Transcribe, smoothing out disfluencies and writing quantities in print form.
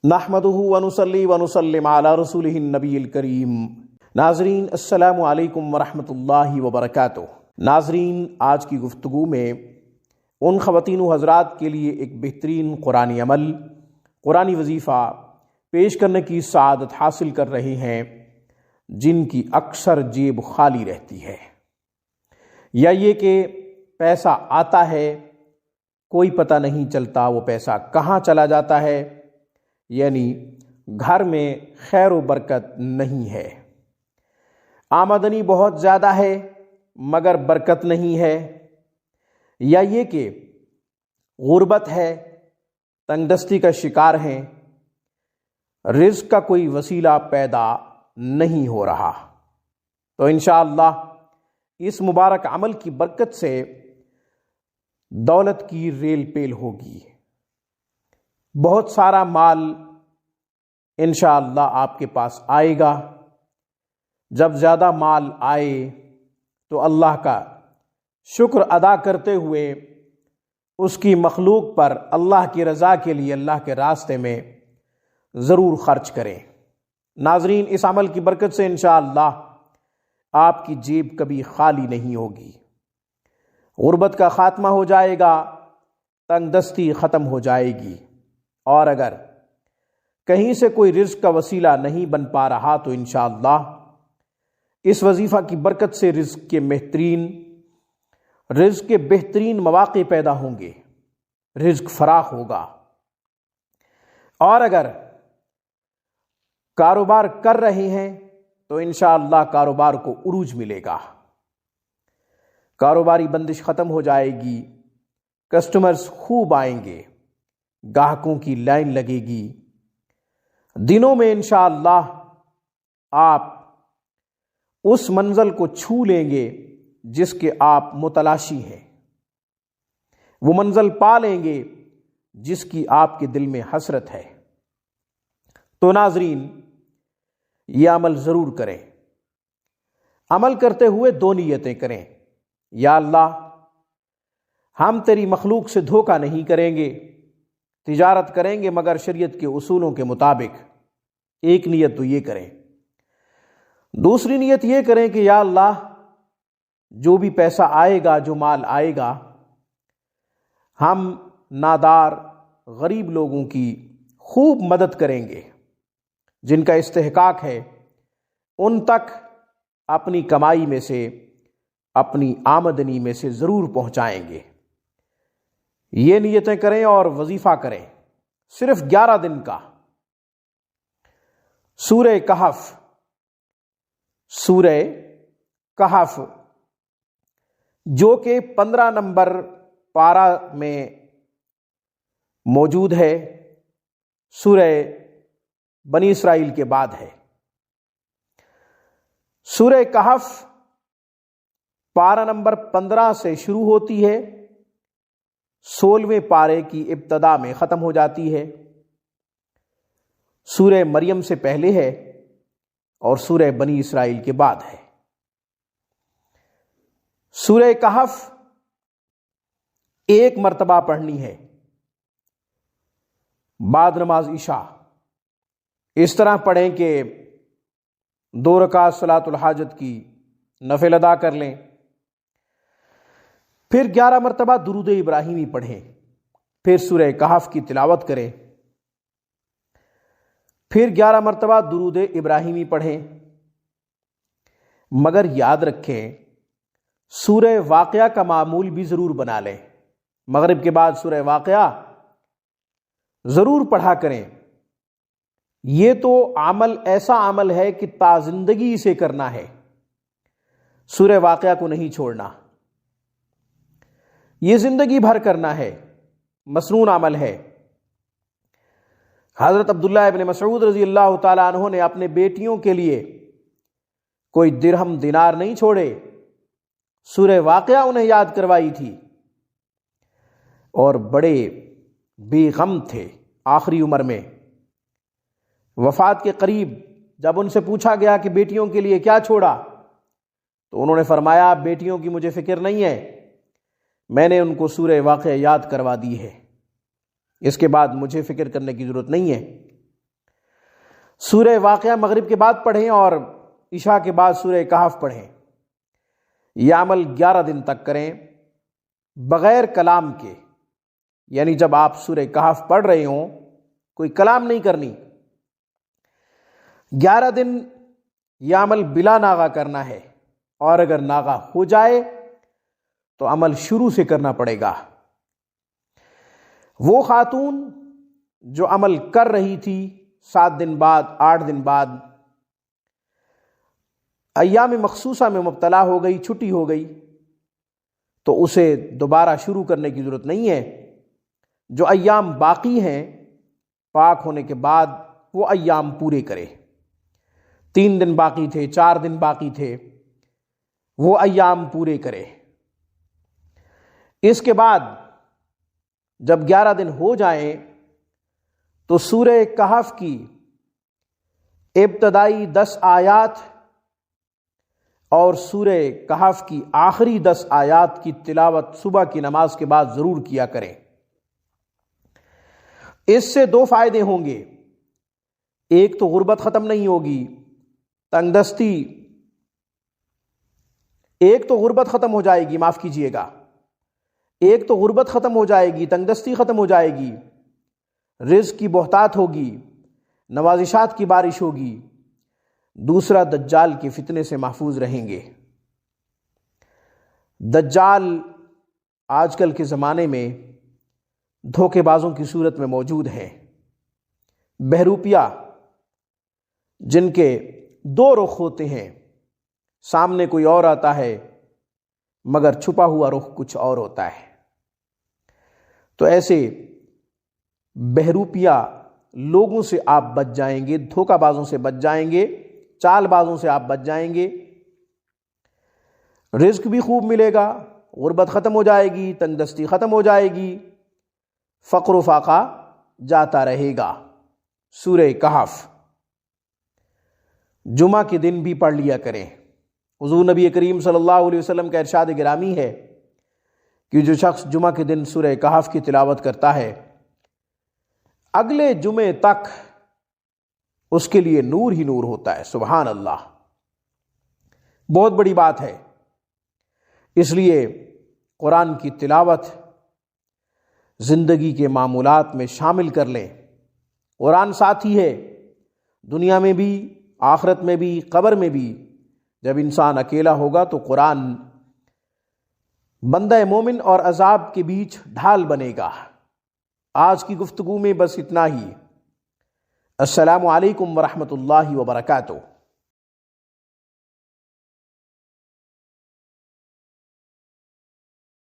نحمدہ ونصلی ونسلم علی رسولہ النبی الکریم۔ ناظرین السلام علیکم ورحمۃ اللہ وبرکاتہ۔ ناظرین، آج کی گفتگو میں ان خواتین و حضرات کے لیے ایک بہترین قرآنی عمل، قرآنی وظیفہ پیش کرنے کی سعادت حاصل کر رہے ہیں جن کی اکثر جیب خالی رہتی ہے، یا یہ کہ پیسہ آتا ہے کوئی پتہ نہیں چلتا وہ پیسہ کہاں چلا جاتا ہے، یعنی گھر میں خیر و برکت نہیں ہے۔ آمدنی بہت زیادہ ہے مگر برکت نہیں ہے، یا یہ کہ غربت ہے، تنگ دستی کا شکار ہیں، رزق کا کوئی وسیلہ پیدا نہیں ہو رہا۔ تو انشاءاللہ اس مبارک عمل کی برکت سے دولت کی ریل پیل ہوگی، بہت سارا مال انشاءاللہ آپ کے پاس آئے گا۔ جب زیادہ مال آئے تو اللہ کا شکر ادا کرتے ہوئے اس کی مخلوق پر اللہ کی رضا کے لیے اللہ کے راستے میں ضرور خرچ کریں۔ ناظرین، اس عمل کی برکت سے انشاءاللہ آپ کی جیب کبھی خالی نہیں ہوگی، غربت کا خاتمہ ہو جائے گا، تنگ دستی ختم ہو جائے گی، اور اگر کہیں سے کوئی رزق کا وسیلہ نہیں بن پا رہا تو انشاءاللہ اس وظیفہ کی برکت سے رزق کے بہترین مواقع پیدا ہوں گے، رزق فراخ ہوگا۔ اور اگر کاروبار کر رہے ہیں تو انشاءاللہ کاروبار کو عروج ملے گا، کاروباری بندش ختم ہو جائے گی، کسٹمرز خوب آئیں گے، گاہکوں کی لائن لگے گی، دنوں میں انشاءاللہ آپ اس منزل کو چھو لیں گے جس کے آپ متلاشی ہیں، وہ منزل پا لیں گے جس کی آپ کے دل میں حسرت ہے۔ تو ناظرین، یہ عمل ضرور کریں۔ عمل کرتے ہوئے دو نیتیں کریں، یا اللہ ہم تیری مخلوق سے دھوکہ نہیں کریں گے، تجارت کریں گے مگر شریعت کے اصولوں کے مطابق۔ ایک نیت تو یہ کریں۔ دوسری نیت یہ کریں کہ یا اللہ جو بھی پیسہ آئے گا، جو مال آئے گا، ہم نادار غریب لوگوں کی خوب مدد کریں گے، جن کا استحقاق ہے ان تک اپنی کمائی میں سے، اپنی آمدنی میں سے ضرور پہنچائیں گے۔ یہ نیتیں کریں اور وظیفہ کریں، صرف 11 دن کا۔ سورہ کہف جو کہ 15 نمبر پارہ میں موجود ہے، سورہ بنی اسرائیل کے بعد ہے۔ سورہ کہف پارہ نمبر 15 سے شروع ہوتی ہے، 16ویں پارے کی ابتدا میں ختم ہو جاتی ہے، سورہ مریم سے پہلے ہے اور سورہ بنی اسرائیل کے بعد ہے۔ سورہ کہف ایک مرتبہ پڑھنی ہے بعد نماز عشاء۔ اس طرح پڑھیں کہ 2 رکعت صلاۃ الحاجت کی نفل ادا کر لیں، پھر 11 مرتبہ درود ابراہیمی پڑھیں، پھر سورہ کہف کی تلاوت کریں، پھر 11 مرتبہ درود ابراہیمی پڑھیں۔ مگر یاد رکھیں سورہ واقعہ کا معمول بھی ضرور بنا لیں، مغرب کے بعد سورہ واقعہ ضرور پڑھا کریں۔ یہ تو عمل ایسا عمل ہے کہ تا زندگی سے کرنا ہے، سورہ واقعہ کو نہیں چھوڑنا، یہ زندگی بھر کرنا ہے، مسنون عمل ہے۔ حضرت عبداللہ ابن مسعود رضی اللہ تعالیٰ عنہ نے اپنے بیٹیوں کے لیے کوئی درہم دینار نہیں چھوڑے، سورہ واقعہ انہیں یاد کروائی تھی، اور بڑے بے غم تھے۔ آخری عمر میں وفات کے قریب جب ان سے پوچھا گیا کہ بیٹیوں کے لیے کیا چھوڑا، تو انہوں نے فرمایا بیٹیوں کی مجھے فکر نہیں ہے، میں نے ان کو سورہ واقعہ یاد کروا دی ہے، اس کے بعد مجھے فکر کرنے کی ضرورت نہیں ہے۔ سورہ واقعہ مغرب کے بعد پڑھیں اور عشاء کے بعد سورہ کہف پڑھیں۔ یہ عمل 11 دن تک کریں بغیر کلام کے، یعنی جب آپ سورہ کہف پڑھ رہے ہوں کوئی کلام نہیں کرنی۔ 11 دن یہ عمل بلا ناغہ کرنا ہے، اور اگر ناغہ ہو جائے تو عمل شروع سے کرنا پڑے گا۔ وہ خاتون جو عمل کر رہی تھی 7 دن بعد 8 دن بعد ایام مخصوصہ میں مبتلا ہو گئی، چھٹی ہو گئی، تو اسے دوبارہ شروع کرنے کی ضرورت نہیں ہے۔ جو ایام باقی ہیں پاک ہونے کے بعد وہ ایام پورے کرے۔ 3 دن باقی تھے، 4 دن باقی تھے، وہ ایام پورے کرے۔ اس کے بعد جب 11 دن ہو جائیں تو سورہ کہف کی ابتدائی 10 آیات اور سورہ کہف کی آخری 10 آیات کی تلاوت صبح کی نماز کے بعد ضرور کیا کریں۔ اس سے 2 فائدے ہوں گے۔ ایک تو غربت ختم نہیں ہوگی، تنگ دستی، ایک تو غربت ختم ہو جائے گی، معاف کیجئے گا، ایک تو غربت ختم ہو جائے گی، تنگ دستی ختم ہو جائے گی، رزق کی بہتات ہوگی، نوازشات کی بارش ہوگی، دوسرا دجال کے فتنے سے محفوظ رہیں گے۔ دجال آج کل کے زمانے میں دھوکے بازوں کی صورت میں موجود ہے، بہروپیہ، جن کے 2 رخ ہوتے ہیں، سامنے کوئی اور آتا ہے مگر چھپا ہوا رخ کچھ اور ہوتا ہے۔ تو ایسے بہروپیہ لوگوں سے آپ بچ جائیں گے، دھوکہ بازوں سے بچ جائیں گے، چال بازوں سے آپ بچ جائیں گے، رزق بھی خوب ملے گا، غربت ختم ہو جائے گی، تنگ دستی ختم ہو جائے گی، فقر و فاقہ جاتا رہے گا۔ سورہ کہف جمعہ کے دن بھی پڑھ لیا کریں۔ حضور نبی کریم صلی اللہ علیہ وسلم کا ارشاد گرامی ہے کہ جو شخص جمعہ کے دن سورہ کہف کی تلاوت کرتا ہے اگلے جمعے تک اس کے لیے نور ہی نور ہوتا ہے۔ سبحان اللہ، بہت بڑی بات ہے۔ اس لیے قرآن کی تلاوت زندگی کے معمولات میں شامل کر لیں۔ قرآن ساتھی ہے، دنیا میں بھی، آخرت میں بھی، قبر میں بھی۔ جب انسان اکیلا ہوگا تو قرآن بندہ مومن اور عذاب کے بیچ ڈھال بنے گا۔ آج کی گفتگو میں بس اتنا ہی۔ السلام علیکم ورحمۃ اللہ وبرکاتہ۔